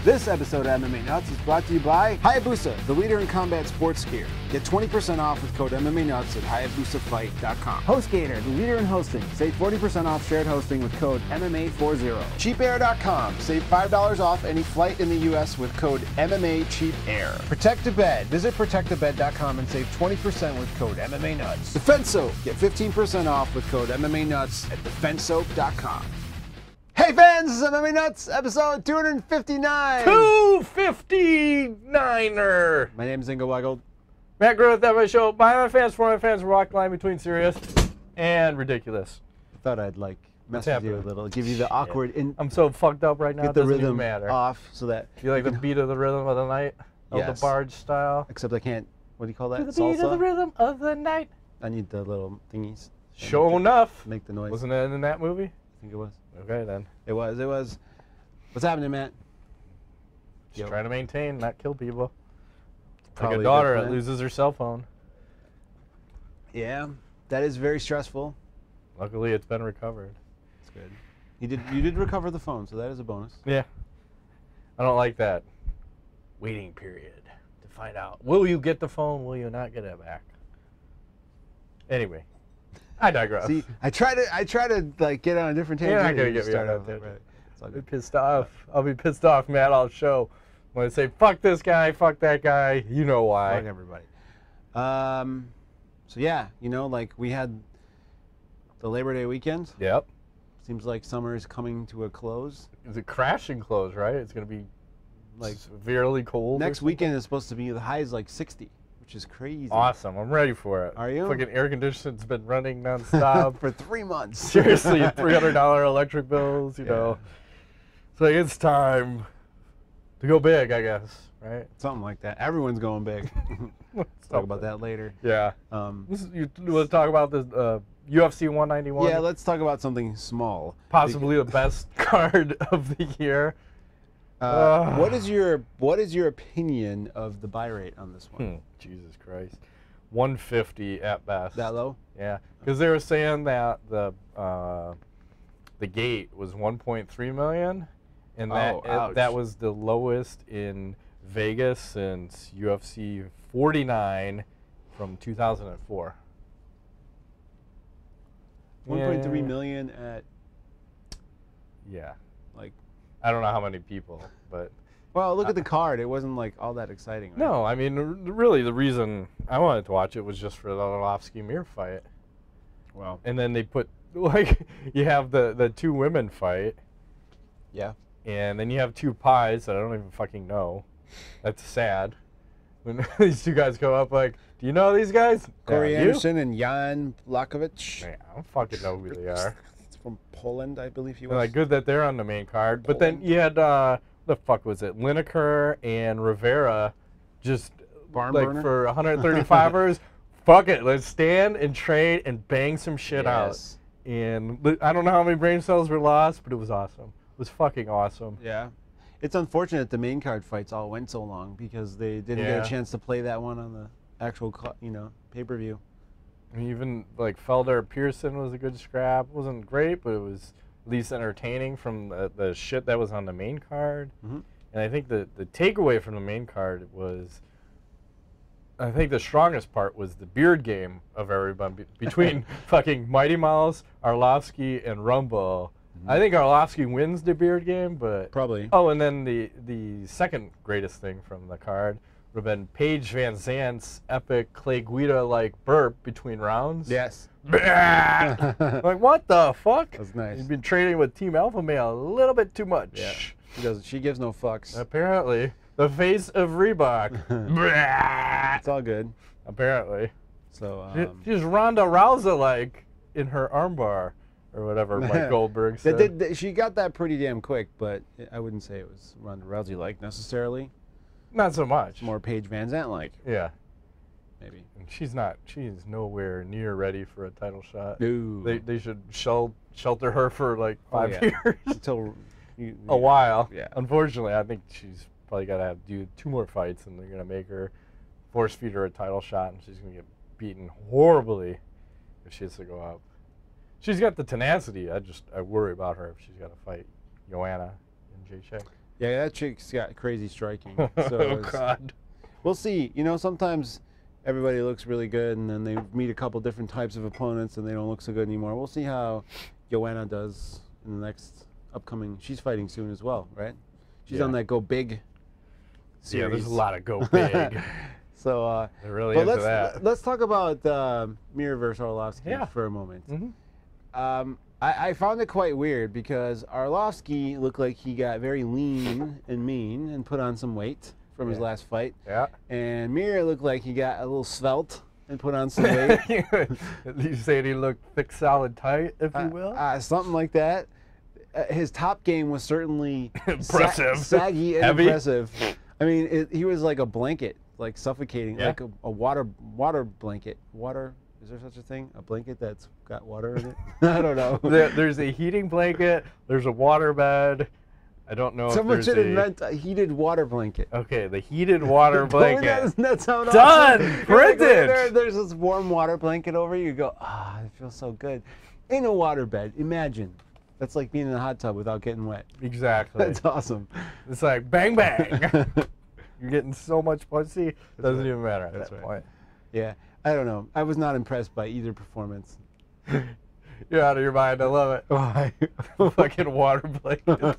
This episode of MMA Nuts is brought to you by Hayabusa, the leader in combat sports gear. Get 20% off with code MMA Nuts at HayabusAFight.com. HostGator, the leader in hosting. Save 40% off shared hosting with code MMA40. CheapAir.com. Save $5 off any flight in the U.S. with code MMACheapAir. Protect-A-Bed. Visit ProtectABed.com and save 20% with code MMA Nuts. Defense Soap. Get 15% off with code MMA Nuts at DefenseSoap.com. Hey fans, this is MMA Nuts, episode 259. 259er. My name is Ingo Weigel. Matt Groth, that my show. My fans, for my fans, rock line between serious and ridiculous. I thought I'd mess with you a little, give you the awkward. I'm so fucked up right now. Get the rhythm off so that you like the beat of the rhythm of the night, of the barge style. Except I can't. What do you call that? The beat of the rhythm of the night. I need the little thingies. Sure enough. Make the noise. Wasn't it in that movie? I think it was. Okay then. It was. What's happening, Matt? Just trying to maintain, not kill people. Probably like a daughter that loses her cell phone. Yeah, that is very stressful. Luckily, it's been recovered. That's good. You did recover the phone, so that is a bonus. Yeah. I don't like that waiting period to find out. Will you get the phone? Will you not get it back? Anyway. I digress. See, I try to like get on a different tangent. You're not gonna get me on that tangent. I'll be pissed off. I'll be pissed off, Matt. I'll show. When I say fuck this guy, fuck that guy, you know why. Fuck everybody. So yeah, like we had the Labor Day weekend. Yep. Seems like summer is coming to a close. It's a crashing close, right? It's gonna be like severely cold. Next weekend is supposed to be the high is like 60. Which is crazy. Awesome. I'm ready for it. Are you? Fucking air conditioning's been running nonstop. For 3 months. Seriously, $300 electric bills, you know. So it's time to go big, I guess, right? Something like that. Everyone's going big. Let's talk about that later. Yeah. You want to talk about this UFC 191? Yeah, let's talk about something small. Possibly the best card of the year. What is your opinion of the buy rate on this one? Jesus Christ, 150 at best. That low? Yeah, because they were saying that the gate was 1.3 million, and that was the lowest in Vegas since UFC 49 from 2004. 1.3 million at. Yeah. Like. I don't know how many people, but... Well, look at the card. It wasn't, like, all that exciting. Right? No, I mean, really, the reason I wanted to watch it was just for the Arlovski-Mir fight. Well. And then they put, like, you have the two women fight. Yeah. And then you have two pies that I don't even fucking know. That's sad. When these two guys go up, like, do you know these guys? Corey Anderson and Jan Blachowicz. Man, I don't fucking know who they are. From Poland, I believe he was. Like, good that they're on the main card. But then you had, the fuck was it? Lineker and Rivera just, Barn like, burner? for 135ers, fuck it. Let's stand and trade and bang some shit out. And I don't know how many brain cells were lost, but it was awesome. It was fucking awesome. Yeah. It's unfortunate the main card fights all went so long because they didn't get a chance to play that one on the actual, pay-per-view. Even like Felder Pearson was a good scrap. It wasn't great, but it was at least entertaining from the shit that was on the main card. And I think the takeaway from the main card was, I think the strongest part was the beard game of everybody between fucking Mighty Mouse, Arlovski, and Rumble. I think Arlovski wins the beard game, but probably. Oh, and then the second greatest thing from the card would have been Paige Van Zandt's epic Clay Guida-like burp between rounds. Yes. Like, what the fuck? That's nice. You've been training with Team Alpha Male a little bit too much. Yeah. She gives no fucks. Apparently. The face of Reebok. It's all good. Apparently. So, she's Ronda Rousey-like in her armbar. Or whatever Mike Goldberg said. She got that pretty damn quick, but I wouldn't say it was Ronda Rousey-like necessarily. Not so much. It's more Paige Van Zandt-like. Yeah. Maybe. And she's nowhere near ready for a title shot. No. They should shelter her for like 5 years. Until a while. Yeah. Unfortunately, I think she's probably got to have to do 2 more fights, and they're going to make her force feed her a title shot, and she's going to get beaten horribly if she has to go up. She's got the tenacity. I worry about her if she's got to fight Joanna and Jacek. Yeah, that chick's got crazy striking. So Oh, God. We'll see. You know, sometimes everybody looks really good, and then they meet a couple different types of opponents, and they don't look so good anymore. We'll see how Joanna does in the next upcoming. She's fighting soon as well, right? She's on that Go Big series. Yeah, there's a lot of Go Big. So, they're really into that. Let's talk about Miesha versus Arlovski for a moment. I found it quite weird because Arlovski looked like he got very lean and mean and put on some weight from his last fight. Yeah. And Miesha looked like he got a little svelte and put on some weight. You saying he looked thick, solid, tight, if you will? Something like that. His top game was certainly impressive, saggy and heavy. Impressive. I mean, he was like a blanket, like suffocating, like a water blanket. Water. Is there such a thing? A blanket that's got water in it? I don't know. There's a heating blanket. There's a water bed. I don't know. Someone should invent a heated water blanket. Okay, the heated water blanket. Doesn't that sound done? Awesome? Printed. Like, there's this warm water blanket over you. You go, it feels so good. In a water bed. Imagine. That's like being in a hot tub without getting wet. Exactly. That's awesome. It's like bang bang. You're getting so much pussy. It doesn't even matter at that point. Yeah. I don't know. I was not impressed by either performance. You're out of your mind. I love it. Why? Fucking water blankets.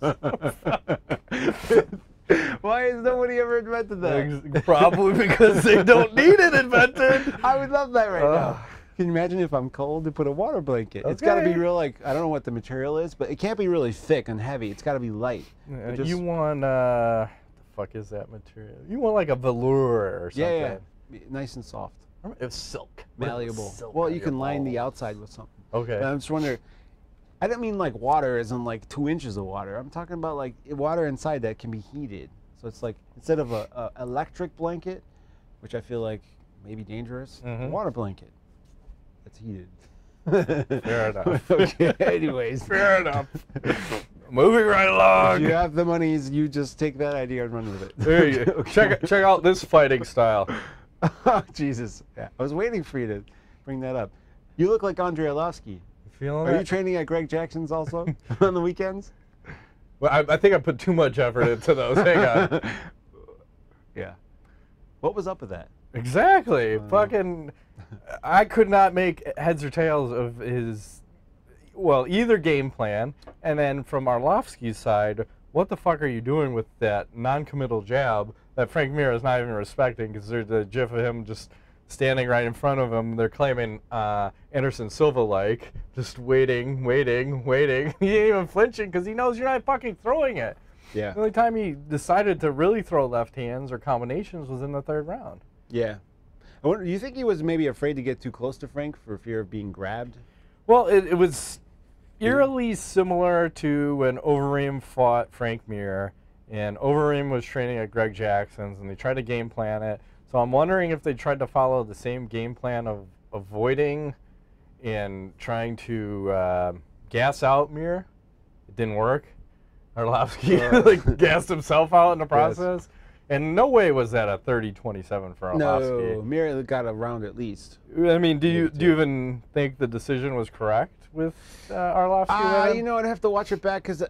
Why has nobody ever invented that? Probably because they don't need it invented. I would love that right now. Can you imagine if I'm cold to put a water blanket? Okay. It's got to be real, like, I don't know what the material is, but it can't be really thick and heavy. It's got to be light. You want, the fuck is that material? You want like a velour or something. Yeah. Nice and soft. It's silk. Malleable. Well, you can line the outside with something. Okay. But I'm just wondering, I don't mean like water as in like 2 inches of water. I'm talking about like water inside that can be heated. So it's like, instead of a electric blanket, which I feel like may be dangerous, a water blanket that's heated. Fair enough. Okay, anyways. Fair enough. Moving right along. If you have the monies, you just take that idea and run with it. There you go. Check out this fighting style. Oh, Jesus. Yeah, I was waiting for you to bring that up. You look like Andrei Arlovski. Are you training at Greg Jackson's also on the weekends? Well, I think I put too much effort into those. Hang on. Yeah. What was up with that? Exactly. Fucking, I could not make heads or tails of his, well, either game plan. And then from Arlovski's side, what the fuck are you doing with that non-committal jab that Frank Mir is not even respecting, because there's a gif of him just standing right in front of him. They're claiming Anderson Silva-like, just waiting. He ain't even flinching because he knows you're not fucking throwing it. Yeah. The only time he decided to really throw left hands or combinations was in the third round. Yeah. I wonder, do you think he was maybe afraid to get too close to Frank for fear of being grabbed? Well, it was eerily similar to when Overeem fought Frank Mir, and Overeem was training at Greg Jackson's, and they tried to game plan it. So I'm wondering if they tried to follow the same game plan of avoiding and trying to gas out Mir. It didn't work. Arlovski like gassed himself out in the process. Yes. And no way was that a 30-27 for Arlovski. No, Mir got a round at least. I mean, do you even think the decision was correct with Arlovski? You know, I'd have to watch it back because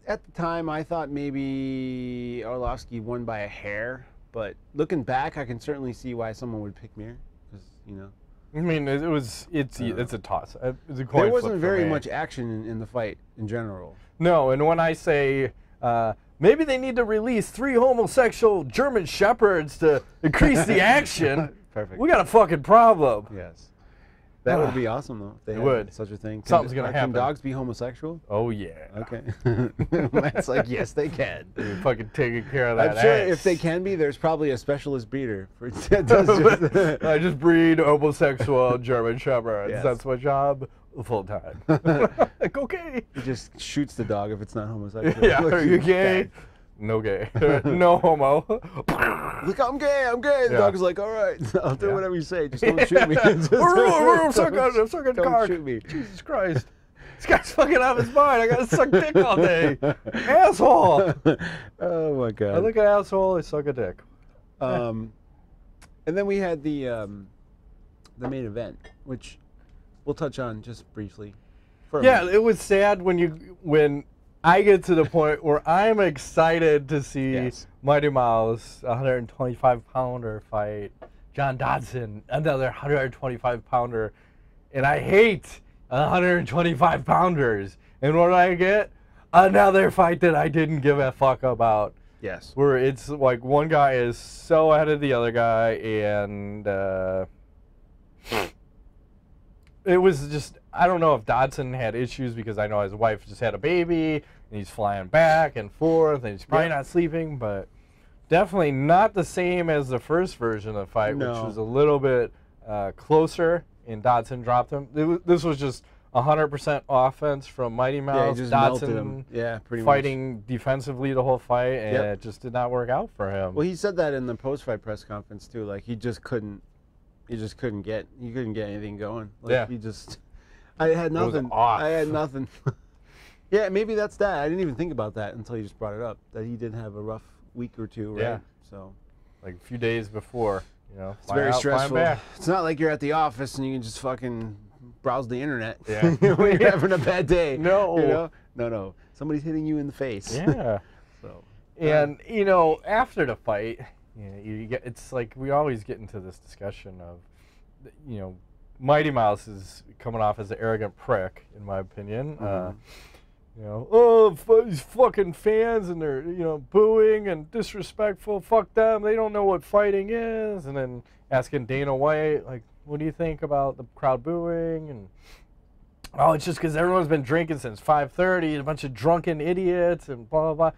at the time I thought maybe Arlovski won by a hair. But looking back, I can certainly see why someone would pick Mir, because I mean, it's a toss. It's a coin flip. There wasn't very much action in the fight in general. No, and when I say maybe they need to release 3 homosexual German shepherds to increase the action, perfect. We got a fucking problem. Yes. That would be awesome, though. If they had such a thing. Something's going to happen. Can dogs be homosexual? Oh, yeah. Okay. It's like, yes, they can. You're fucking taking care of that I'm sure ass. if they can be, there's probably a specialist breeder. I just breed homosexual German shepherds. Yes. That's my job full time. Like, okay. He just shoots the dog if it's not homosexual. Yeah, are you gay? No gay. No homo. Look, I'm gay. The dog's like, all right, I'll do whatever you say. Just don't shoot me. I'm sucking cock. Shoot me. Jesus Christ. This guy's fucking out of his mind. I gotta suck dick all day. Asshole. Oh, my God. I look at asshole, I suck a dick. And then we had the main event, which we'll touch on just briefly. Yeah, it was sad when I get to the point where I'm excited to see Mighty Mouse, 125-pounder fight, John Dodson, another 125-pounder, and I hate 125-pounders. And what do I get? Another fight that I didn't give a fuck about. Yes. Where it's like one guy is so ahead of the other guy, and it was just, I don't know if Dodson had issues because I know his wife just had a baby, and he's flying back and forth, and he's probably not sleeping, but definitely not the same as the first version of the fight, which was a little bit closer, and Dodson dropped him. This was just 100% offense from Mighty Mouse. Yeah, Dodson pretty fighting much defensively the whole fight, and it just did not work out for him. Well, he said that in the post-fight press conference too. Like he couldn't get anything going. Like, he just, I had nothing. I had nothing. Yeah, maybe that's that. I didn't even think about that until you just brought it up. That he did have a rough week or two, right? Yeah. So, like a few days before, it's very stressful. It's not like you're at the office and you can just fucking browse the internet when you're having a bad day. No. No. Somebody's hitting you in the face. Yeah. So, and after the fight, you get, it's like we always get into this discussion of, Mighty Mouse is coming off as an arrogant prick, in my opinion. These fucking fans, and they're booing and disrespectful. Fuck them. They don't know what fighting is. And then asking Dana White, like, what do you think about the crowd booing? And it's just because everyone's been drinking since 5:30, a bunch of drunken idiots, and blah, blah, blah.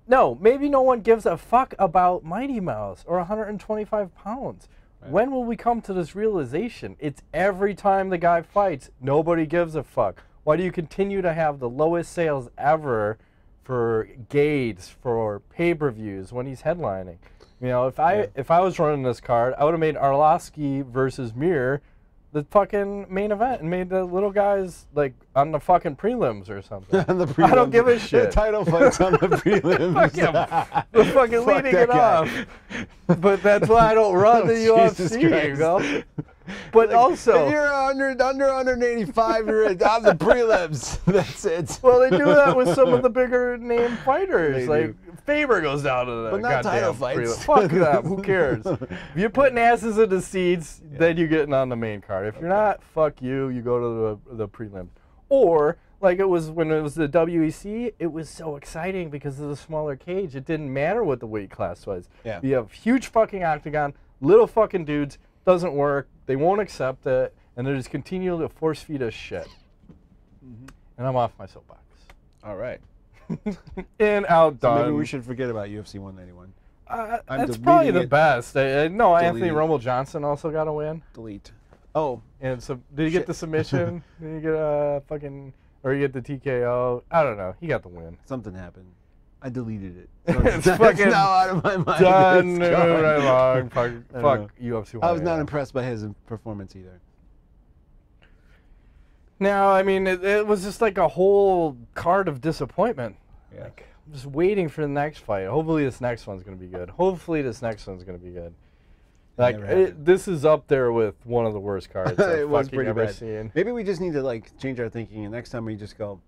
No, maybe no one gives a fuck about Mighty Mouse or 125 pounds. Right. When will we come to this realization? It's every time the guy fights, nobody gives a fuck. Why do you continue to have the lowest sales ever for Gates, for pay-per-views when he's headlining? If I was running this card, I would have made Arlovski versus Mir the fucking main event and made the little guys like on the fucking prelims or something. On the prelims. I don't give a shit. The title fights on the prelims. Fuck him. We're fucking leading it off. But that's why I don't run the UFC, But also, if you're under 185, you're on the prelims. That's it. Well, they do that with some of the bigger name fighters. Like Faber goes down to the goddamn fights. Fuck them. Who cares? If you're putting asses in the seats, then you're getting on the main card. If you're not, fuck you. You go to the prelims. Or like it was when it was the WEC, it was so exciting because of the smaller cage. It didn't matter what the weight class was. Yeah. You have huge fucking octagon, little fucking dudes. Doesn't work. They won't accept it, and they just continue to force feed us shit. And I'm off my soapbox. All right. And outdone. So maybe we should forget about UFC 191. That's probably the best. No, Anthony Rumble Johnson also got a win. Delete. Oh. And so did he get the submission? Did he get a fucking, or he get the TKO? I don't know. He got the win. Something happened. I deleted it. It's fucking now out of my mind. Done. Right long. Fuck UFC 1. I was not impressed by his performance either. No, I mean, it was just like a whole card of disappointment. Yeah. Like, I'm just waiting for the next fight. Hopefully this next one's going to be good. Like, this is up there with one of the worst cards I've fucking ever seen. Maybe we just need to, like, change our thinking, and next time we just go,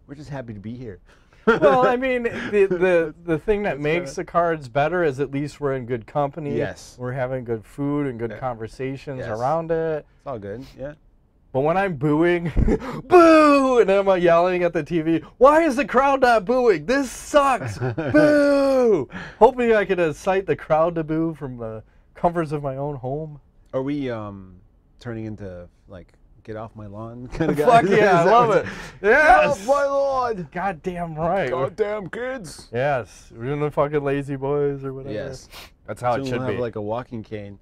we're just happy to be here. Well, I mean, the thing that makes the cards better is at least we're in good company. Yes. We're having good food and good conversations around it. It's all good, yeah. But when I'm booing, boo, and then I'm yelling at the TV, why is the crowd not booing? This sucks, boo. Hoping I could incite the crowd to boo from the comforts of my own home. Are we turning into, like, get off my lawn kind of guy? Fuck yeah, I love it. Yes. Get off my lawn. Goddamn right. Goddamn kids. Yes. We're doing the fucking lazy boys or whatever. Yes. That's how it should we'll be. have like a walking cane.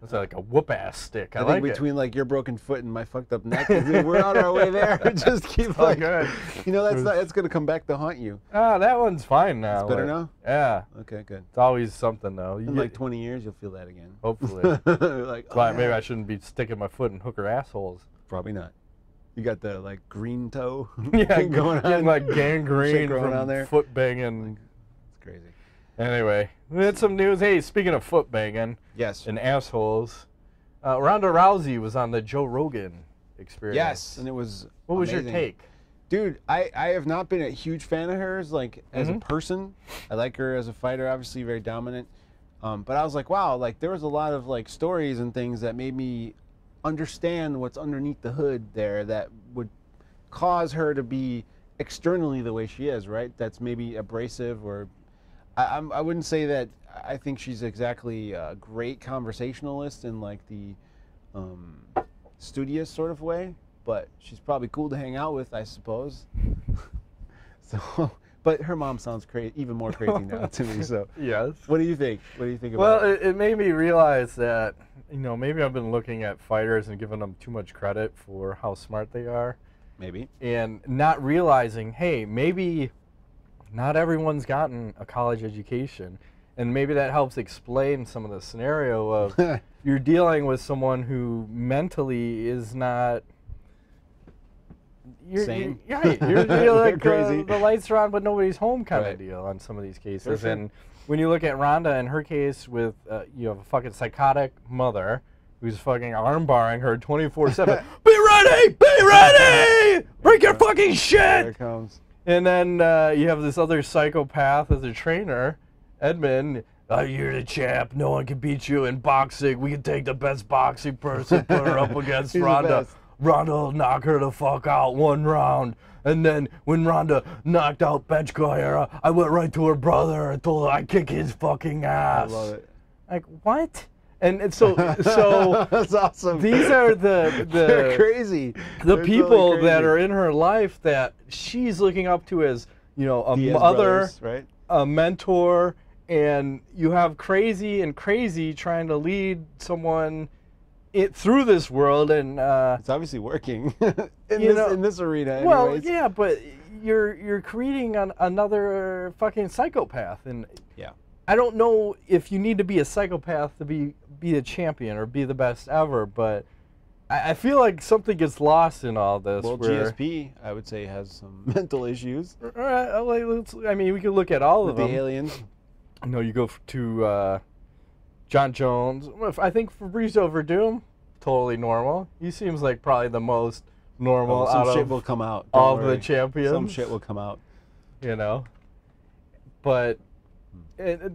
It's like a whoop-ass stick. I think like between like your broken foot and my fucked up neck, we're on our way there. Just keep like, good. That's gonna come back to haunt you. Ah, that one's fine now. It's better now? Yeah. Okay, good. It's always something though. In like 20 years, you'll feel that again. Hopefully. Like, maybe I shouldn't be sticking my foot in hooker assholes. Probably not. You got the like green toe. Yeah, going on. Getting like gangrene from on there. foot banging. It's crazy. Anyway, we had some news. Hey, speaking of foot banging. Yes. And assholes. Ronda Rousey was on the Joe Rogan Experience. Yes, and it was What was amazing. your take? Dude, I have not been a huge fan of hers, like, as a person. I like her as a fighter, obviously very dominant. But I was like, wow, like, there was a lot of, like, stories and things that made me understand what's underneath the hood there that would cause her to be externally the way she is, right? That's maybe abrasive, or I wouldn't say that I think she's exactly a great conversationalist in, like, the studious sort of way. But she's probably cool to hang out with, I suppose. So, but her mom sounds even more crazy now to me. So, yes. What do you think? What do you think about it? Well, it made me realize that, you know, maybe I've been looking at fighters and giving them too much credit for how smart they are. Maybe. And not realizing, hey, maybe not everyone's gotten a college education. And maybe that helps explain some of the scenario of you're dealing with someone who mentally is not... Sane. You're like crazy. The lights are on, but nobody's home kind of deal on some of these cases. Sure. And when you look at Ronda in her case with, you have a fucking psychotic mother who's fucking arm-barring her 24/7. Be ready! Be ready! Break your fucking shit! There it comes. And then you have this other psychopath as a trainer, Edmund. You're the champ. No one can beat you in boxing. We can take the best boxing person, put her up against Ronda. Ronda will knock her the fuck out one round. And then when Ronda knocked out Jacare, I went right to her brother and told her I'd kick his fucking ass. I love it. Like, what? And so that's awesome. These are they're crazy. The They're people totally crazy. that are in her life that she's looking up to as, you know, a Diaz mother, brothers, right? a mentor, and you have crazy trying to lead someone through this world, and it's obviously working in this arena. Anyways. Well, yeah, but you're creating another fucking psychopath, and yeah, I don't know if you need to be a psychopath to be a champion or be the best ever, but I feel like something gets lost in all this. Well, where, GSP, I would say, has some mental issues. I mean, we could look at all of them. The aliens. No, you go to Jon Jones. I think Fabrizio Verdum, totally normal. He seems like probably the most normal some out shit of will come out. all the champions. Some shit will come out. You know? But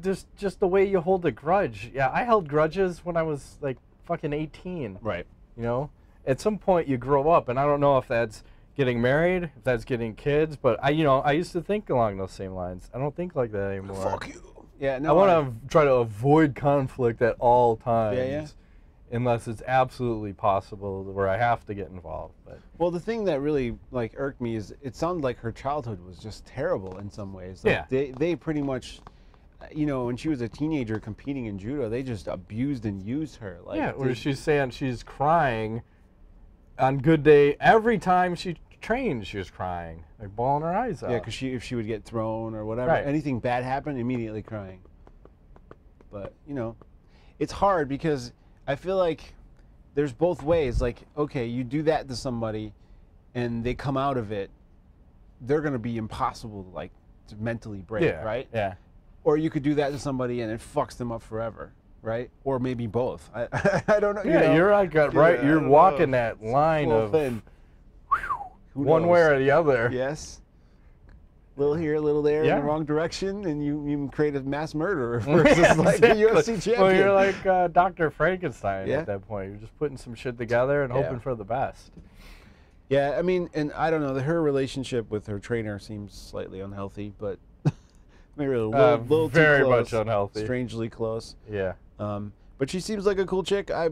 just the way you hold a grudge. Yeah, I held grudges when I was like fucking 18. Right. You know? At some point you grow up, and I don't know if that's getting married, if that's getting kids, but I used to think along those same lines. I don't think like that anymore. Fuck you. Yeah, no. I want to try to avoid conflict at all times. Yeah. Unless it's absolutely possible where I have to get involved. But well, the thing that really like irked me is it sounded like her childhood was just terrible in some ways. Like, yeah. They pretty much, you know, when she was a teenager competing in judo, they just abused and used her. Like, yeah, where she's saying she's crying on good day. Every time she trained, she was crying, like bawling her eyes out. Yeah, because if she would get thrown or whatever, anything bad happened, immediately crying. But, you know, it's hard because I feel like there's both ways. Like, okay, you do that to somebody and they come out of it, they're going to be impossible to mentally break, right? Yeah. Or you could do that to somebody and it fucks them up forever, right? Or maybe both. I don't know. Yeah, you know? you're like, right, you're walking that line of one way or the other. Yes. Little here, a little there, in the wrong direction, and you even create a mass murderer versus like a UFC champion. Well, you're like Dr. Frankenstein at that point. You're just putting some shit together and hoping for the best. Yeah, I mean, and I don't know, her relationship with her trainer seems slightly unhealthy, but maybe a little very too close, much unhealthy. Strangely close. Yeah. But she seems like a cool chick. I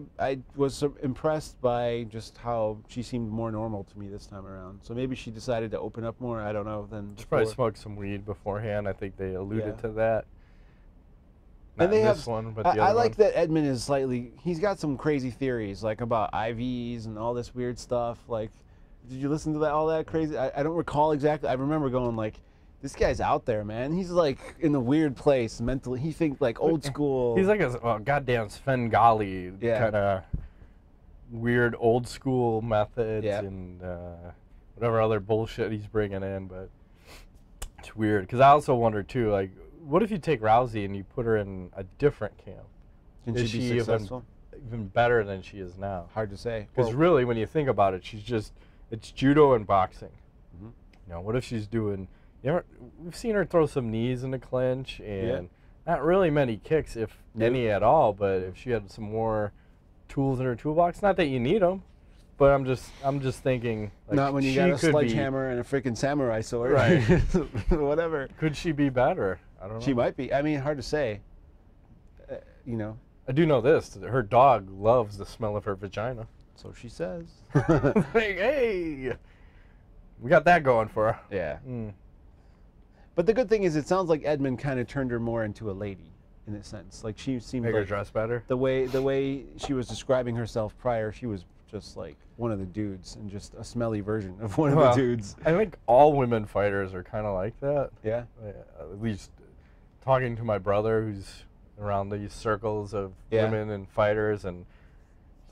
was impressed by just how she seemed more normal to me this time around. So maybe she decided to open up more. I don't know. She probably smoked some weed beforehand. I think they alluded to that. Not and they this have. one, but the other I like one. that Edmund is slightly. He's got some crazy theories, like about IVs and all this weird stuff. Like, did you listen to that? All that crazy. I don't recall exactly. I remember going like, this guy's out there, man. He's like in a weird place mentally. He thinks like old school. He's like a goddamn Svengali kind of weird old school methods and whatever other bullshit he's bringing in. But it's weird because I also wonder too, like, what if you take Rousey and you put her in a different camp? Can she be successful? Even better than she is now? Hard to say. Because really, when you think about it, it's judo and boxing. You know, what if she's doing? We've seen her throw some knees in the clinch and not really many kicks, if any at all. But if she had some more tools in her toolbox, not that you need them, but I'm just thinking. Like, not when you got a sledgehammer and a freaking samurai sword, right? Whatever. Could she be better? I don't know. She might be. I mean, hard to say. You know. I do know this. Her dog loves the smell of her vagina. So she says. Like, hey, we got that going for her. Yeah. But the good thing is, it sounds like Edmund kind of turned her more into a lady, in a sense. Like she seemed Make like her dress better. The way she was describing herself prior, she was just like one of the dudes and just a smelly version of one of the dudes. I think all women fighters are kind of like that. Yeah. At least talking to my brother, who's around these circles of women and fighters, and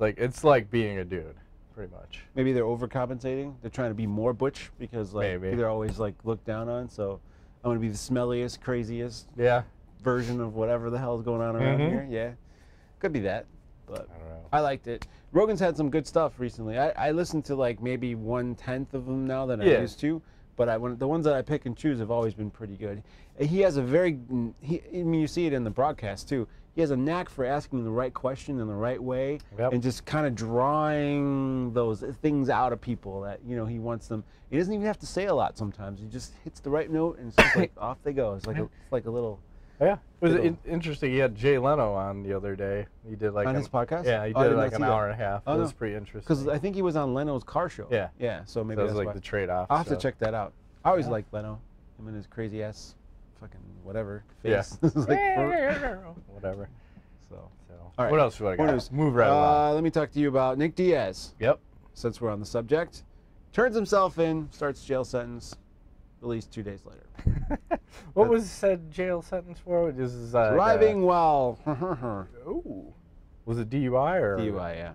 it's like being a dude, pretty much. Maybe they're overcompensating. They're trying to be more butch because they're always like looked down on. So I'm gonna be the smelliest, craziest version of whatever the hell is going on around here. Yeah, could be that. But I don't know. I liked it. Rogan's had some good stuff recently. I listened to like maybe 1/10 of them now than I used to. But the ones that I pick and choose have always been pretty good. He has a I mean, you see it in the broadcast too. He has a knack for asking the right question in the right way and just kind of drawing those things out of people that, you know, he wants them. He doesn't even have to say a lot sometimes. He just hits the right note and it's just like off they go. It's like a little... Yeah, it was interesting. He had Jay Leno on the other day. He did like on his podcast. Yeah, he did like an hour and a half. It was pretty interesting. Because I think he was on Leno's car show. Yeah, yeah. So maybe that's like the trade-off. I'll have to check that out. I always liked Leno. Him and his crazy ass, fucking whatever face. Yeah. Whatever. So all right. What else do I got? Move right along. Let me talk to you about Nick Diaz. Yep. Since we're on the subject, turns himself in, starts jail sentence. Released 2 days later. What was said jail sentence for? This is driving while. Ooh, was it DUI or DUI? Yeah.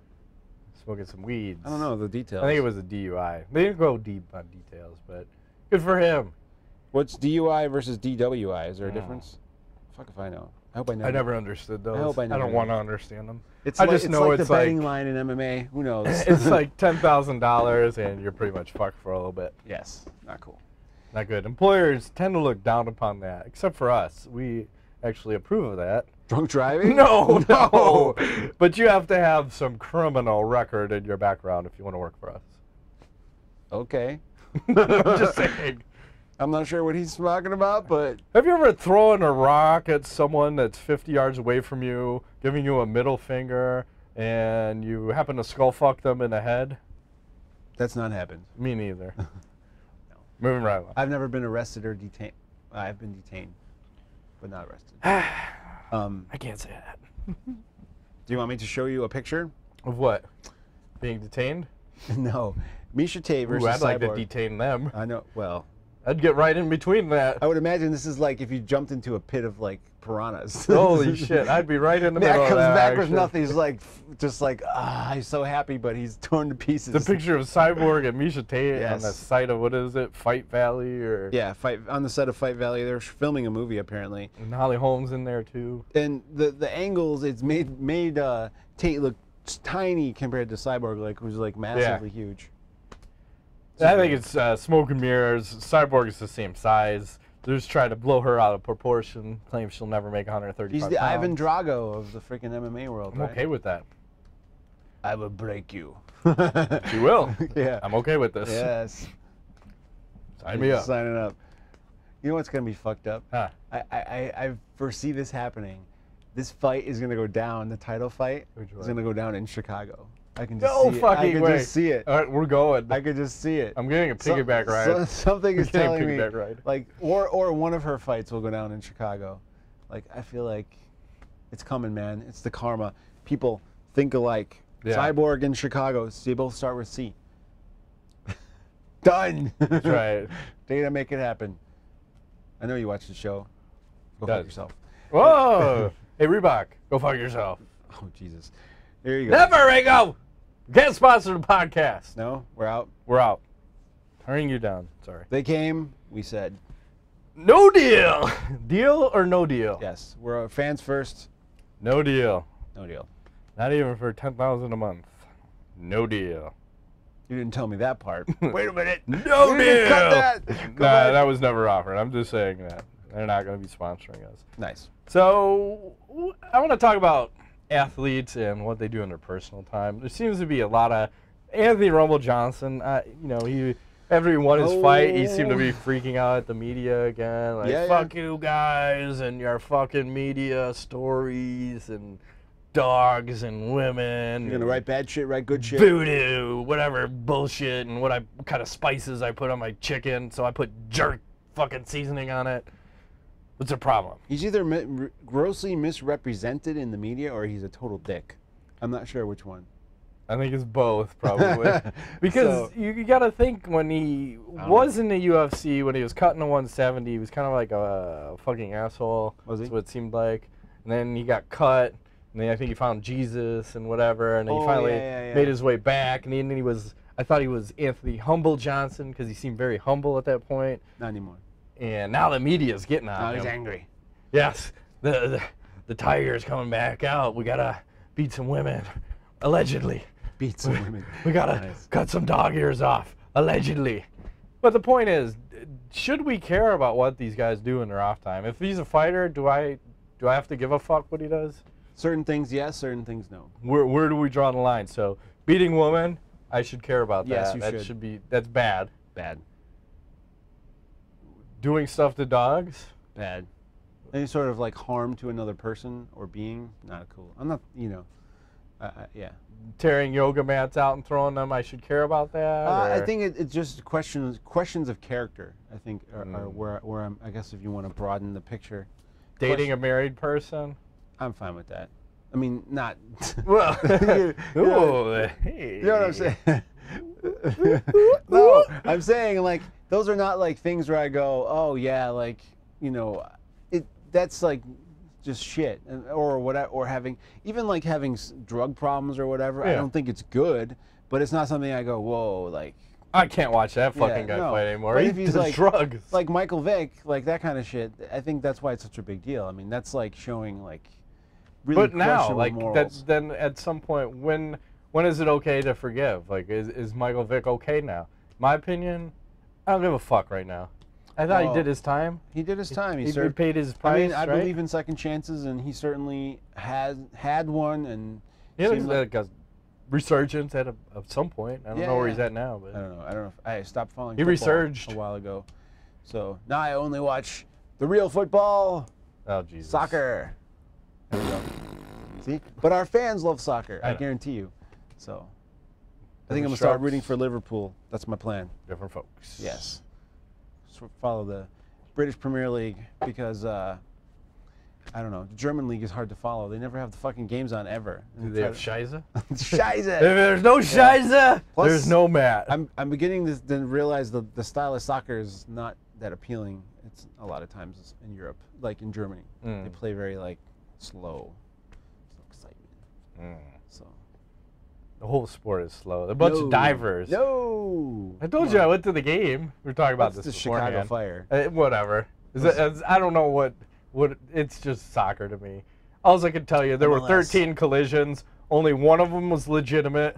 Smoking some weeds. I don't know the details. I think it was a DUI. They didn't go deep on details, but good for him. What's DUI versus DWI? Is there a difference? Fuck if I know. I hope I never. I never understood those. I hope I never. I don't want to understand them. I just know it's the betting line in MMA. Who knows? It's like $10,000 and you're pretty much fucked for a little bit. Yes. Not cool. Not good. Employers tend to look down upon that, except for us. We actually approve of that. Drunk driving? No, no. But you have to have some criminal record in your background if you want to work for us. Okay. I'm just saying. I'm not sure what he's talking about, but... Have you ever thrown a rock at someone that's 50 yards away from you, giving you a middle finger, and you happen to skull fuck them in the head? That's not happened. Me neither. Moving right along. I've never been arrested or detained. I've been detained, but not arrested. I can't say that. Do you want me to show you a picture? Of what? Being detained? No. Miesha Tate versus I'd like Cyborg. to detain them. I know. Well, I'd get right in between that. I would imagine this is like if you jumped into a pit of like piranhas. Holy shit! I'd be right in the middle of that. Comes back with nothing. He's like, just like, he's so happy, but he's torn to pieces. The picture of Cyborg and Miesha Tate on the site of what is it, Fight Valley or? Yeah, on the set of Fight Valley. They're filming a movie apparently. And Holly Holmes in there too. And the angles, it's made Tate look tiny compared to Cyborg, like who's like massively huge. I think it's smoke and mirrors. Cyborg is the same size. They're just trying to blow her out of proportion. Claims she'll never make 135 pounds. He's the Ivan Drago of the freaking MMA world. I'm okay with that. I will break you. She will. Yeah. I'm okay with this. Yes. Sign me up. Signing up. You know what's going to be fucked up? Huh. I foresee this happening. This fight is going to go down, the title fight is going to go down in Chicago. I can just see it. I can just see it. All right, we're going. I could just see it. I'm getting a piggyback ride. Something is telling me, ride. like, or one of her fights will go down in Chicago. Like, I feel like it's coming, man. It's the karma. People think alike. Yeah. Cyborg in Chicago. They both start with C. Done. That's right. Data, make it happen. I know you watch the show. Go fuck yourself. Whoa! Hey, Reebok, go fuck yourself. Oh, Jesus. There you go. Never, Ringo! Can't sponsor the podcast. No, we're out. We're out. Turning you down. Sorry. They came. We said. No deal. Deal or no deal? Yes. We're fans first. No deal. No deal. Not even for $10,000 a month. No deal. You didn't tell me that part. Wait a minute. No deal. Cut that. Nah, that was never offered. I'm just saying that. They're not going to be sponsoring us. Nice. So I want to talk about athletes and what they do in their personal time. There seems to be a lot of Anthony Rumble Johnson. You know, after he won his fight, he seemed to be freaking out at the media again. Like, fuck you guys and your fucking media stories and dogs and women. You're gonna write bad shit, write good shit. Voodoo, whatever bullshit, and what kind of spices I put on my chicken. So I put jerk fucking seasoning on it. What's the problem? He's either grossly misrepresented in the media or he's a total dick. I'm not sure which one. I think it's both, probably. Because you got to think when he was in the UFC, when he was cutting to 170, he was kind of like a fucking asshole. Was he? That's what it seemed like. And then he got cut. And then I think he found Jesus and whatever, and then he finally made his way back. And then he was, I thought he was Anthony Humble Johnson because he seemed very humble at that point. Not anymore. And now the media's getting on him. Now he's angry. Yes, the tiger's coming back out. We gotta beat some women, allegedly. Beat some women. We gotta cut some dog ears off, allegedly. But the point is, should we care about what these guys do in their off time? If he's a fighter, do I have to give a fuck what he does? Certain things yes, certain things no. Where do we draw the line? So beating women, I should care about that. Yes, you that should. should be, that's bad. Bad. Doing stuff to dogs? Bad. Any sort of like harm to another person or being, not cool. I'm not, you know, yeah. Tearing yoga mats out and throwing them, I should care about that? I think it's just questions of character, I think, are where I'm, I guess if you want to broaden the picture. Dating a married person? I'm fine with that. I mean, not. Well, you know what I'm saying? No, I'm saying like those are not like things where I go, oh yeah, like, you know, that's like just shit, or whatever, or having drug problems or whatever. I don't think it's good, but it's not something I go, whoa, like. I can't watch that fucking guy fight anymore. But He if he's does like drugs. like Michael Vick, like that kind of shit, I think that's why it's such a big deal. I mean, that's like showing like really but now, like morals. then at some point, when is it okay to forgive? Like, is Michael Vick okay now? My opinion, I don't give a fuck right now. I thought he did his time. He did his time. He paid his price. I mean, I right? believe in second chances, and he certainly had one. And he looks like a resurgence at some point. I don't know where he's at now, but I don't know. I don't know. If I stopped following. He resurged a while ago, so now I only watch the real football. Oh Jesus! Soccer. There we go. See, but our fans love soccer. I guarantee you. So I think I'm gonna start rooting for Liverpool. That's my plan. Different folks. Yes. So follow the British Premier League because I don't know. The German league is hard to follow. They never have the fucking games on ever. Do they have Scheisse? Scheisse. If there's no Scheisse, there's no mat. I'm beginning to then realize the style of soccer is not that appealing. It's a lot of times in Europe, like in Germany. They play very like slow. No excitement. So the whole sport is slow. They're a bunch of divers. No. I told you I went to the game. We were talking about That's this the beforehand. Chicago Fire. Whatever. I don't know what it's just soccer to me. All I can tell you, there were 13 collisions. Only one of them was legitimate.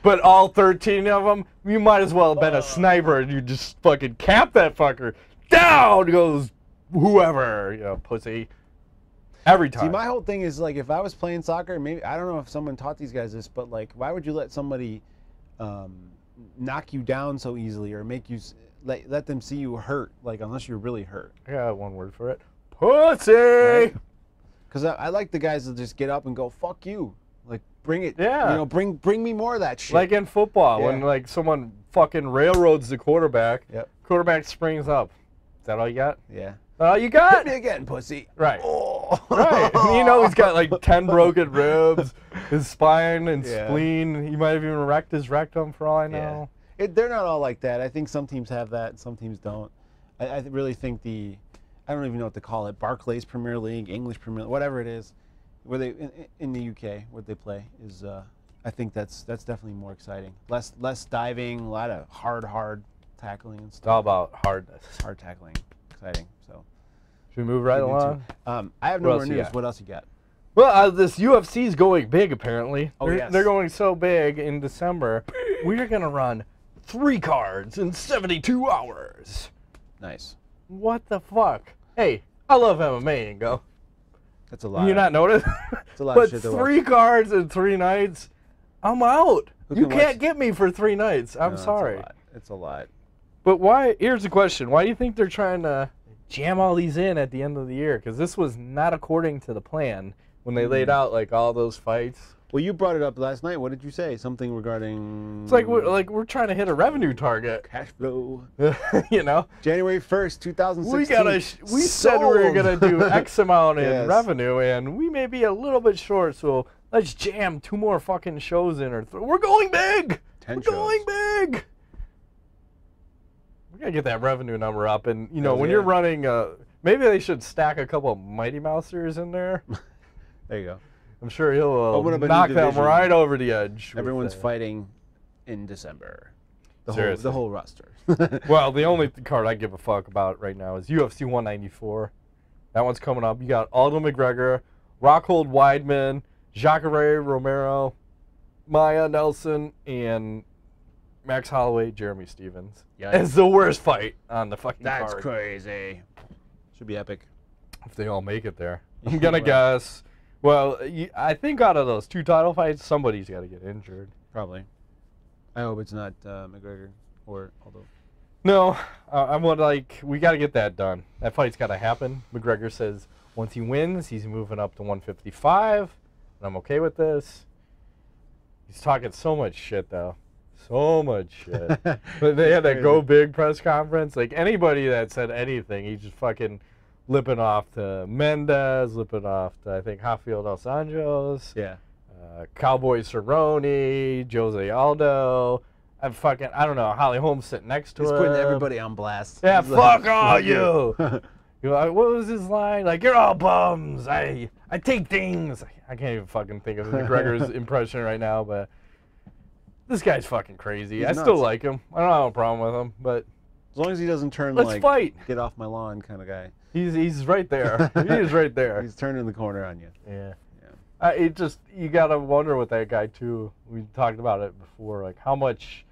But all 13 of them, you might as well have been a sniper and you just fucking cap that fucker. Down goes whoever, you know, pussy. Every time. See, my whole thing is like, if I was playing soccer, maybe I don't know if someone taught these guys this, but like, why would you let somebody knock you down so easily or make you let them see you hurt? Like, unless you're really hurt. I got one word for it. Pussy. Because I like the guys that just get up and go, "Fuck you." Like, bring it. Yeah. You know, bring me more of that shit. Like in football, when like someone fucking railroads the quarterback. Yep. Quarterback springs up. Is that all you got? Yeah. All you got? Hit me again, pussy. Right. Oh. Right. You know he's got like 10 broken ribs, his spine and spleen. He might have even wrecked his rectum for all I know. Yeah. They're not all like that. I think some teams have that and some teams don't. I really think I don't even know what to call it, Barclays Premier League, English Premier League, whatever it is, where they in the UK, where they play, is I think that's definitely more exciting. Less diving, a lot of hard tackling and stuff. It's all about hardness. Hard tackling, exciting. So should we move right along? I have no more news. What else you got? Well, this UFC is going big apparently. Oh, yes. They're going so big in December. we're going to run 3 cards in 72 hours. Nice. What the fuck? Hey, I love MMA, Ingo. That's a lot. You not notice? It's a lot but of shit to 3 watch. cards in 3 nights, I'm out. Who You can can't watch- get me for 3 nights. I'm No, sorry. It's a lot. But why? Here's the question. Why do you think they're trying to jam all these in at the end of the year? Because this was not according to the plan when they laid out like all those fights. Well, you brought it up last night. What did you say? Something regarding... It's like we're trying to hit a revenue target. cash flow. You know? January 1st, 2016. We said we were going to do X amount in Yes. revenue, and we may be a little bit short, so let's jam 2 more fucking shows in. We're going big! 10 We're shows. going big! We got to get that revenue number up, and, you know, Hells when yeah. you're running, maybe they should stack a couple of Mighty Mousers in there. There you go. I'm sure he'll Open up a new knock them division. right over the edge. with Everyone's that. fighting in December. The Seriously. whole roster. Well, the only card I give a fuck about right now is UFC 194. That one's coming up. You got Aldo McGregor, Rockhold Weidman, Jacare Romero, Maia Nelson, and Max Holloway, Jeremy Stevens. Yikes. It's the worst fight on the fucking That's card. crazy. Should be epic. If they all make it there. I'm going to guess. Well, I think out of those 2 title fights, somebody's got to get injured. Probably. I hope it's not McGregor or Aldo. No, I'm like, we got to get that done. That fight's got to happen. McGregor says once he wins, he's moving up to 155, and I'm okay with this. He's talking so much shit, though. So much shit. But they had that Go Big press conference. Like, anybody that said anything, he just fucking lipping off to Mendez, lipping off to, I think, Rafael Dos Anjos. Yeah. Cowboy Cerrone, Jose Aldo. I don't know, Holly Holmes sitting next to He's him. putting everybody on blast. Yeah, He's like, fuck all "Fuck you. You're like, what was his line? Like, you're all bums. I take things. I can't even fucking think of McGregor's impression right now, but this guy's fucking crazy. He's I nuts. still like him. I don't have a problem with him, but As long as he doesn't turn let's like fight. get off my lawn kind of guy. He's right there. He is right there. He's turning the corner on you. Yeah. Yeah. It just, you gotta wonder with that guy too. We talked about it before, like how much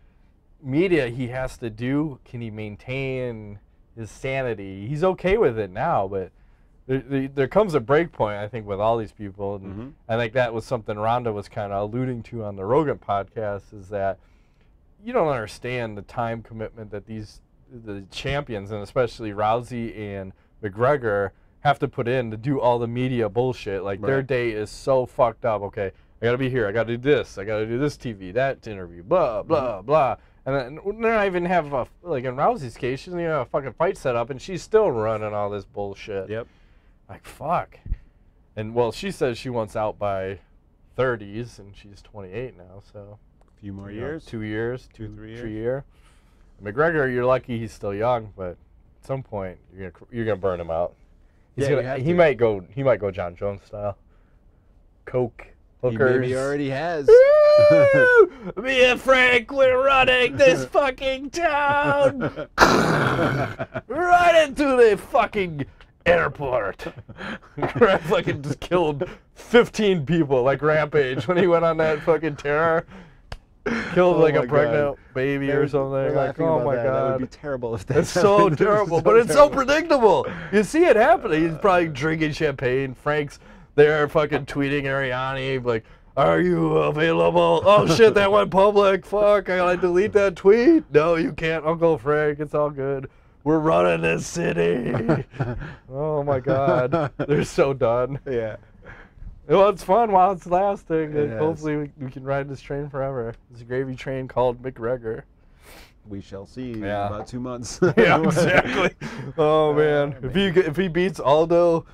media he has to do. Can he maintain his sanity? He's okay with it now, but there comes a break point, I think, with all these people. And I think that was something Ronda was kind of alluding to on the Rogan podcast, is that you don't understand the time commitment that the champions, and especially Rousey and McGregor, have to put in to do all the media bullshit. Like, their day is so fucked up. Okay, I gotta be here. I gotta do this. I gotta do this TV, that interview, blah, blah, blah. And then they're not even have a, like in Rousey's case, she doesn't even have a fucking fight set up, and she's still running all this bullshit. Yep. Like, fuck. And, well, she says she wants out by 30s, and she's 28 now, so. A few more years. 2 years. 2, 3 years. 3 year. McGregor, you're lucky he's still young, but at some point you're gonna burn him out. He might go Jon Jones style. Coke, hookers. He maybe already has. Me and Frank, we're running this fucking town. Right into the fucking airport. I fucking just killed 15 people like Rampage when he went on that fucking terror. Killed like a pregnant baby or something. Like, oh my god. That would be terrible if that's It's so terrible, but it's so predictable. You see it happening. He's probably drinking champagne. Frank's there fucking tweeting Ariane, like, are you available? Oh shit, that went public. Fuck, I gotta delete that tweet. No, you can't, Uncle Frank. It's all good. We're running this city. Oh my god. They're so done. Yeah. Well, it's fun while it's lasting. It And is. hopefully we can ride this train forever. This gravy train called McGregor. We shall see in Yeah. about 2 months. Yeah, exactly. Oh man, if he beats Aldo,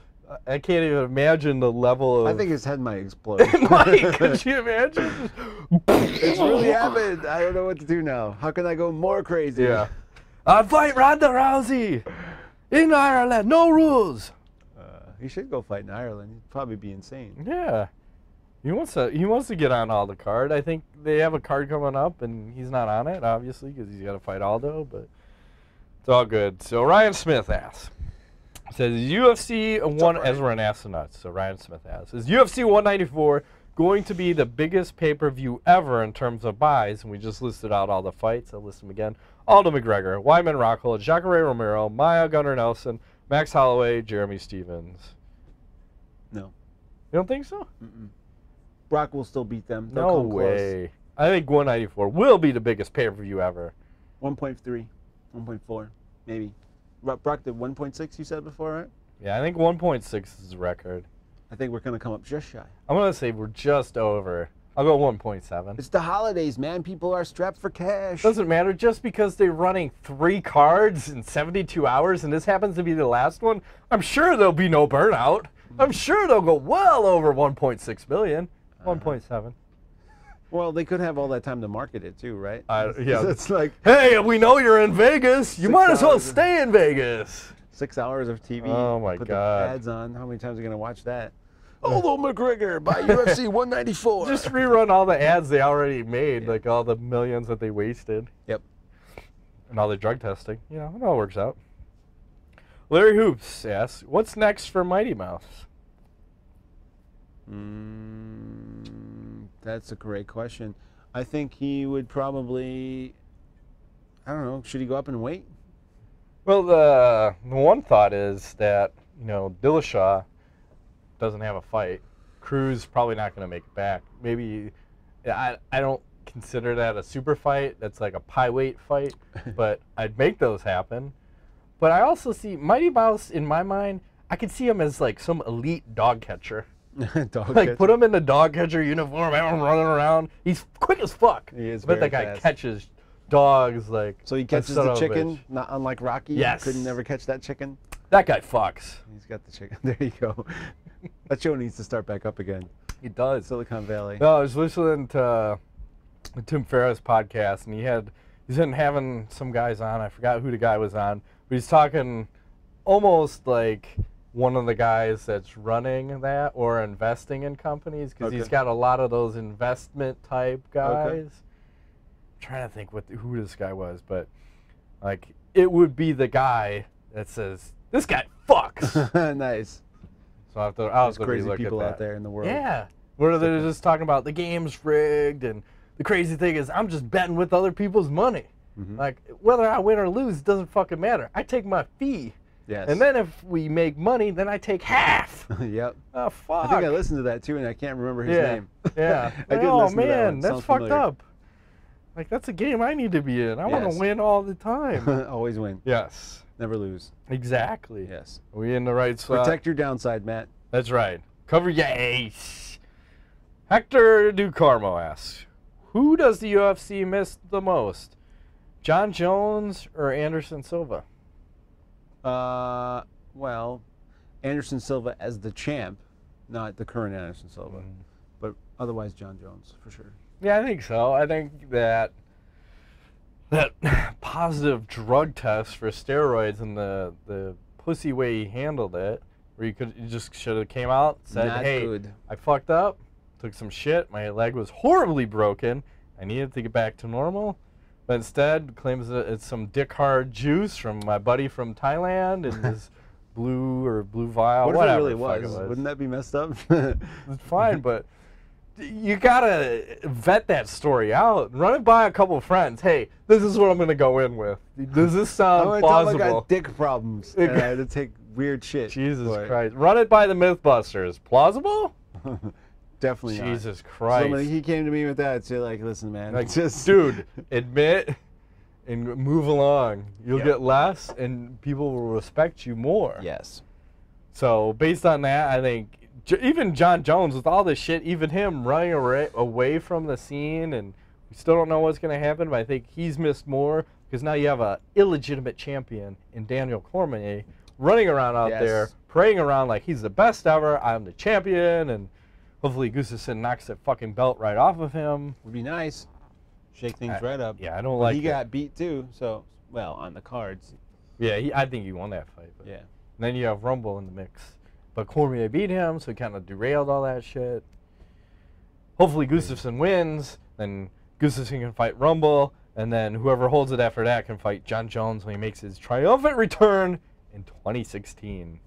I can't even imagine the level of. I think his head might explode. Mike, could you imagine? It's really happened. I don't know what to do now. How can I go more crazy? Yeah. I'd fight Ronda Rousey in Ireland. No rules. He should go fight in Ireland. He'd probably be insane. Yeah. He wants to get on all the card. I think they have a card coming up, and he's not on it, obviously, because he's got to fight Aldo, but it's all good. So Ryan Smith asks, says, UFC 1, as we're an ass nuts, so Ryan Smith asks, is UFC 194 going to be the biggest pay-per-view ever in terms of buys, and we just listed out all the fights. I'll list them again. Aldo McGregor, Weidman Rockhold, Jacare Romero, Maia Gunnar Nelson, Max Holloway, Jeremy Stevens. No. You don't think so? Mm-mm. Brock will still beat them. They'll No come way. Close. I think 194 will be the biggest pay-per-view ever. 1.3, 1.4, maybe. Brock did 1.6, you said before, right? Yeah, I think 1.6 is the record. I think we're going to come up just shy. I'm going to say we're just over. I'll go 1.7. It's the holidays, man. People are strapped for cash. Doesn't matter. Just because they're running 3 cards in 72 hours and this happens to be the last one, I'm sure there'll be no burnout. I'm sure they'll go well over 1.6 million. 1.7. Well, they could have all that time to market it too, right? Yeah. It's like, hey, we know you're in Vegas. You might as well stay in Vegas. 6 hours of TV. Oh my put God. The ads on. How many times are you going to watch that? Aldo McGregor by UFC 194. Just rerun all the ads they already made, like all the millions that they wasted. Yep. And all the drug testing. You know, it all works out. Larry Hoops asks, what's next for Mighty Mouse? That's a great question. I think he would probably, I don't know, should he go up and wait? Well, the one thought is that, you know, Dillashaw doesn't have a fight. Cruz probably not going to make it back. Maybe, I don't consider that a super fight. That's like a pie weight fight, but I'd make those happen. But I also see Mighty Mouse, in my mind, I could see him as like some elite dog catcher. Put him in the dog catcher uniform, have him running around. He's quick as fuck. He is. But that guy catches dogs like. So he catches the chicken, not unlike Rocky. Yes. Couldn't never catch that chicken. That guy fucks. He's got the chicken. There you go. That show needs to start back up again. He does. Silicon Valley. No, I was listening to Tim Ferriss' podcast, and he's been having some guys on. I forgot who the guy was on, but he's talking almost like one of the guys that's running that or investing in companies, because he's got a lot of those investment type guys. I'm trying to think who this guy was, but like it would be the guy that says, this guy fucks. Nice. So I'll have to crazy relook people at that. out there in the world. Yeah. Where they're just talking about the game's rigged, and the crazy thing is I'm just betting with other people's money. Like, whether I win or lose, it doesn't fucking matter. I take my fee. Yes. And then if we make money, then I take half. Yep. Oh, fuck. I think I listened to that too, and I can't remember his name. Yeah. I did oh, listen to that man, one. that's Sounds fucked familiar. up. Like, that's a game I need to be in. I want Yes. to win all the time. Always win. Yes. Never lose. Exactly. Yes. Are we in the right spot? Protect your downside, Matt. That's right. Cover your ace. Hector Ducarmo asks, who does the UFC miss the most? Jon Jones or Anderson Silva? Well, Anderson Silva as the champ, not the current Anderson Silva, but otherwise Jon Jones for sure. Yeah, I think so. I think that positive drug test for steroids and the pussy way he handled it, where you just should have came out, said, Not hey, good. I fucked up, took some shit, my leg was horribly broken, I needed to get back to normal. But instead, claims that it's some dick hard juice from my buddy from Thailand and his blue vial. What if whatever it really the fuck was? it was. Wouldn't that be messed up? It's fine, but you gotta vet that story out. Run it by a couple of friends. Hey, this is what I'm gonna go in with. Does this sound plausible? I got dick problems, and I had to take weird shit. Jesus for it. Christ. Run it by the Mythbusters. Plausible? Definitely not. Jesus Christ. So when he came to me with that, so like, listen, man, Like, just dude, admit and move along. You'll get less, and people will respect you more. Yes. So based on that, I think even Jon Jones, with all this shit, even him running away from the scene, and we still don't know what's going to happen, but I think he's missed more, because now you have a illegitimate champion in Daniel Cormier running around out there, praying around like he's the best ever, I'm the champion, and hopefully Gustafsson knocks that fucking belt right off of him. Would be nice. Shake things right up. Yeah, I don't like He it. got beat too, so, well, on the cards. Yeah, I think he won that fight. But. Yeah. And then you have Rumble in the mix. But Cormier beat him, so he kind of derailed all that shit. Hopefully Gustafsson wins, then Gustafsson can fight Rumble, and then whoever holds it after that can fight Jon Jones when he makes his triumphant return in 2016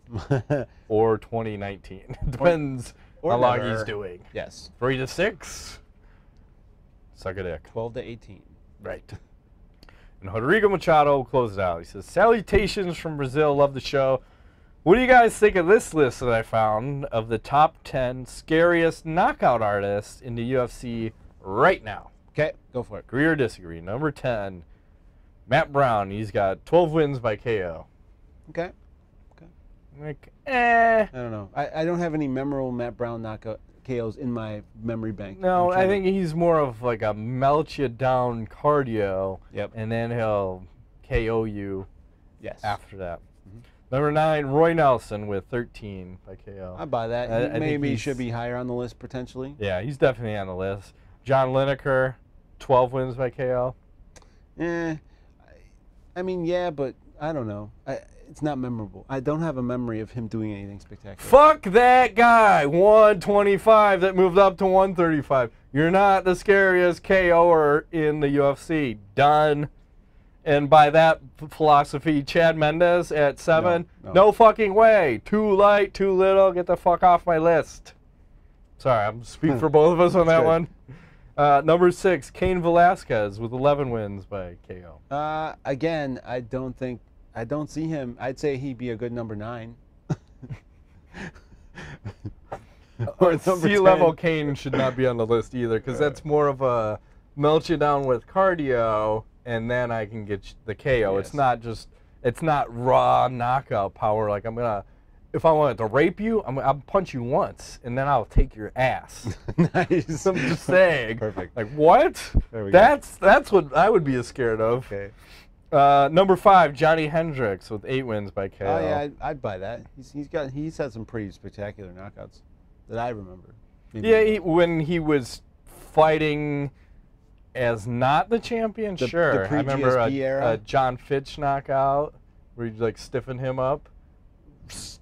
or 2019. Depends how long he's doing. Yes. 3-6. Suck a dick. 12-18. Right. And Rodrigo Machado closed it out. He says, salutations from Brazil. Love the show. What do you guys think of this list that I found of the top 10 scariest knockout artists in the UFC right now? Okay, go for it. Agree or disagree? Number 10, Matt Brown. He's got 12 wins by KO. Okay. Like, I don't know. I don't have any memorable Matt Brown knockout KOs in my memory bank. No, I think he's more of like a melt you down cardio. Yep. And then he'll KO you. Yes. After that. Number 9, Roy Nelson with 13 by KO. I buy that. I Maybe he think should be higher on the list potentially. Yeah, he's definitely on the list. John Lineker, 12 wins by KO. I mean, yeah, but I don't know. It's not memorable. I don't have a memory of him doing anything spectacular. Fuck that guy, 125 that moved up to 135. You're not the scariest KO'er in the UFC. Done. And by that philosophy, Chad Mendes at 7, no fucking way. Too light, too little, get the fuck off my list. Sorry, I'm speaking for both of us on that one. Number 6, Cain Velasquez with 11 wins by KO. Again, I don't see him. I'd say he'd be a good number 9. Or C-level Cain should not be on the list either, because that's more of a melt you down with cardio, and then I can get the KO. Yes. It's not raw knockout power. Like if I wanted to rape you, I'll punch you once, and then I'll take your ass. Nice. I'm just saying. Perfect. Like what? That's what I would be scared of. Okay. Number 5, Johnny Hendricks with 8 wins by KO. Oh yeah, I'd buy that. He's had some pretty spectacular knockouts that I remember. Maybe yeah, when he was fighting as not the champion, sure. I remember a John Fitch knockout where you like stiffen him up,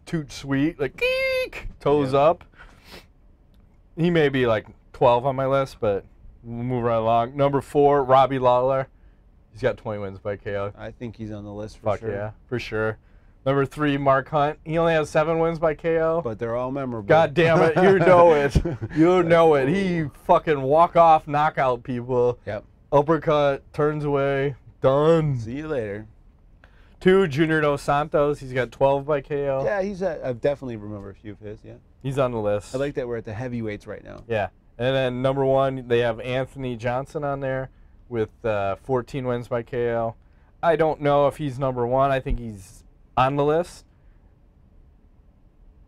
too sweet, like geek, toes up. He may be like 12 on my list, but we'll move right along. Number 4, Robbie Lawler. He's got 20 wins by KO. I think he's on the list for sure. Fuck yeah, for sure. Number 3, Mark Hunt. He only has 7 wins by KO. But they're all memorable. God damn it, you know it. You know it. He fucking walk-off knockout people. Yep. Uppercut, turns away, done. See you later. 2, Junior Dos Santos. He's got 12 by KO. Yeah, I definitely remember a few of his, yeah. He's on the list. I like that we're at the heavyweights right now. Yeah. And then number 1, they have Anthony Johnson on there with 14 wins by KO. I don't know if he's number 1. I think he's on the list.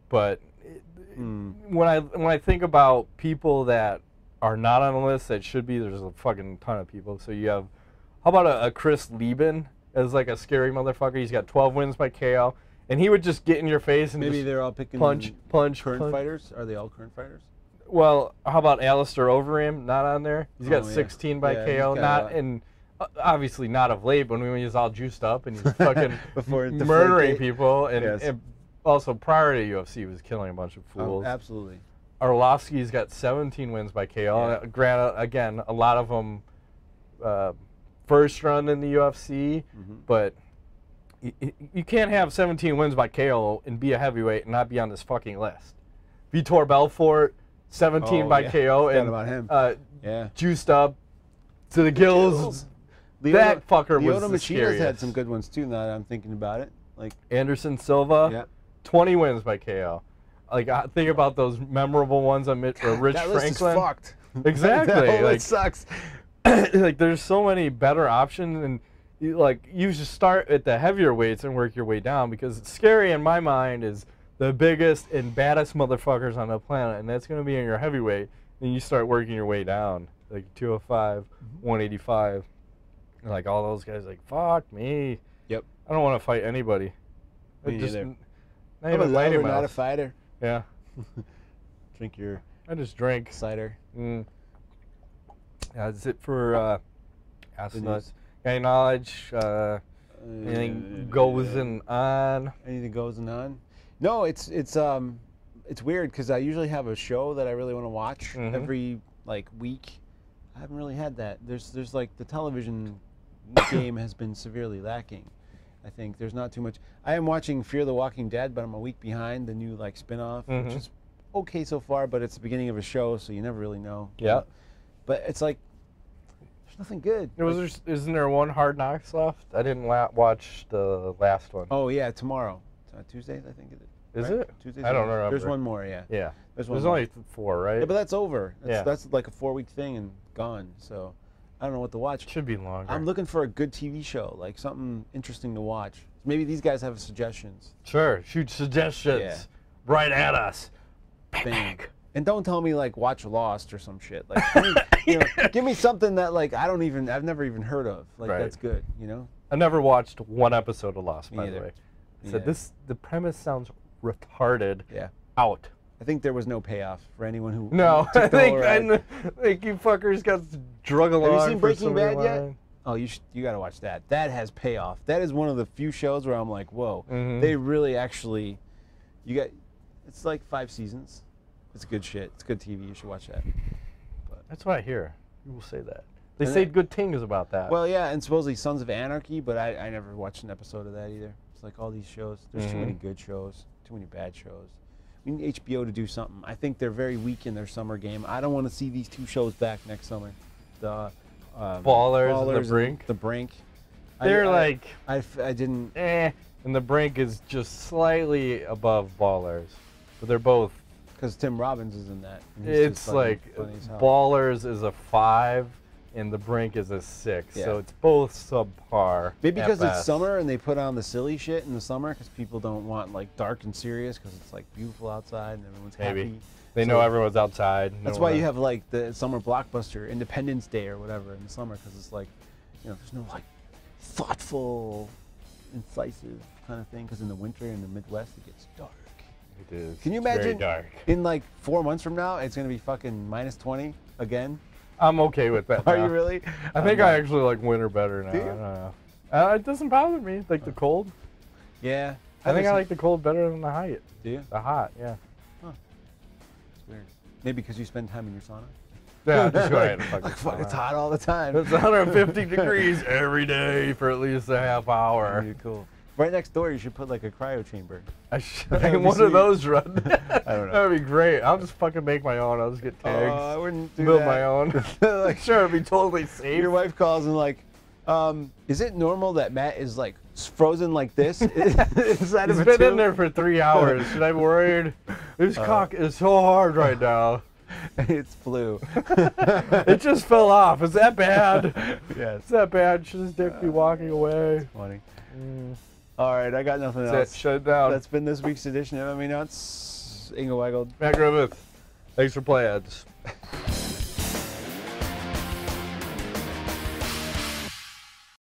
But when I think about people that are not on the list that should be, there's a fucking ton of people. So you have, how about a Chris Lieben as like a scary motherfucker? He's got 12 wins by KO. And he would just get in your face and maybe just they're all picking punch. Current fighters? Are they all current fighters? Well, how about Alistair Overeem? Not on there. He's got 16 by KO. Not in, obviously not of late, but when he's all juiced up and he's fucking murdering people, and also prior to UFC, he was killing a bunch of fools. Oh, absolutely. Arlovski's got 17 wins by KO. Yeah. Granted, again, a lot of them first run in the UFC, but you can't have 17 wins by KO and be a heavyweight and not be on this fucking list. Vitor Belfort, 17 by KO, and about him. Juiced up to the gills. That fucker was the scariest. Had some good ones too. Now that I'm thinking about it, like Anderson Silva, 20 wins by KO. Like think about those memorable ones on Rich that Franklin. List is fucked. Exactly. That like, sucks. Like there's so many better options, and you should start at the heavier weights and work your way down, because it's scary in my mind is the biggest and baddest motherfuckers on the planet, and that's going to be in your heavyweight. Then you start working your way down, like 205, 185, and like all those guys, like fuck me. Yep. I don't want to fight anybody. Me neither. Not even Mighty Mouse. Not a fighter. Yeah. Drink your. I just drink cider. Yeah, that's it for any knowledge. Anything goes on? Anything goes on? No, it's weird because I usually have a show that I really want to watch every week. I haven't really had that. There's like the television game has been severely lacking. I think there's not too much. I am watching Fear the Walking Dead, but I'm a week behind the new spinoff, which is okay so far, but it's the beginning of a show, so you never really know. Yeah. But it's like, there's nothing good. Isn't there one Hard Knocks left? I didn't watch the last one. Oh, yeah, tomorrow. Tuesdays, I think it is. Is right? it? Tuesdays. I don't remember. There's one more, yeah. Yeah. There's only 4, right? Yeah, but that's over. Yeah. That's like a 4-week thing and gone. So I don't know what to watch. Should be longer. I'm looking for a good TV show, like something interesting to watch. Maybe these guys have suggestions. Sure. Shoot suggestions. Yeah. Right at us. Bang. And don't tell me like watch Lost or some shit. Like, give me something that like I've never even heard of. Like that's good, you know. I never watched one episode of Lost, by Me the way. either. Said the premise sounds retarded. Yeah. Out. I think there was no payoff for anyone who. No, took I the whole ride. think you fuckers got drug along. Have you seen for Breaking some Bad yet? line. Oh, you got to watch that. That has payoff. That is one of the few shows where I'm like, whoa, they really actually. It's like 5 seasons. It's good shit. It's good TV. You should watch that. But, that's what I hear. People say that. They say good things about that. Well, yeah, and supposedly Sons of Anarchy, but I never watched an episode of that either. It's like all these shows. There's too many good shows, too many bad shows. We need HBO to do something. I think they're very weak in their summer game. I don't want to see these 2 shows back next summer. The Ballers and The Brink. The Brink. They're I didn't. And The Brink is just slightly above Ballers, but they're both. Because Tim Robbins is in that. It's like Ballers is a 5 and The Brink is a 6, so it's both subpar. Maybe because it's summer and they put on the silly shit in the summer because people don't want like dark and serious because it's like beautiful outside and everyone's happy. They know everyone's outside. That's why you have like the summer blockbuster, Independence Day or whatever in the summer because it's like, there's no like thoughtful, incisive kind of thing because in the winter in the Midwest it gets dark. It is. Can you imagine very dark. in like 4 months from now it's going to be fucking -20 again? I'm okay with that. Are you really? I think I actually like winter better now. Do you? I don't know. It doesn't bother me. Like the cold. Yeah. I think I like the cold better than the hot. Do you? The hot, yeah. Huh. It's weird. Maybe because you spend time in your sauna? Yeah, just go ahead and fucking fuck, it's hot all the time. It's 150 degrees every day for at least a half hour. That'd be cool. Right next door, you should put like a cryo chamber. I should. One of those run. I don't know. That'd be great. I'll just fucking make my own. I'll just get tags. Oh, I wouldn't do build that. my own. Like, sure, it'd be totally safe. Your wife calls and like, is it normal that Matt is like frozen like this? Is that He's been in there for 3 hours. Should I be worried? His cock is so hard right now. It's flu. It just fell off. Is that bad? Yes. Is that bad? Should his dick be walking away? That's funny. All right, I got nothing else. Shut it down. That's been this week's edition of MMA Nuts. Ingo Weigel. Matt Griffith. Thanks for playing.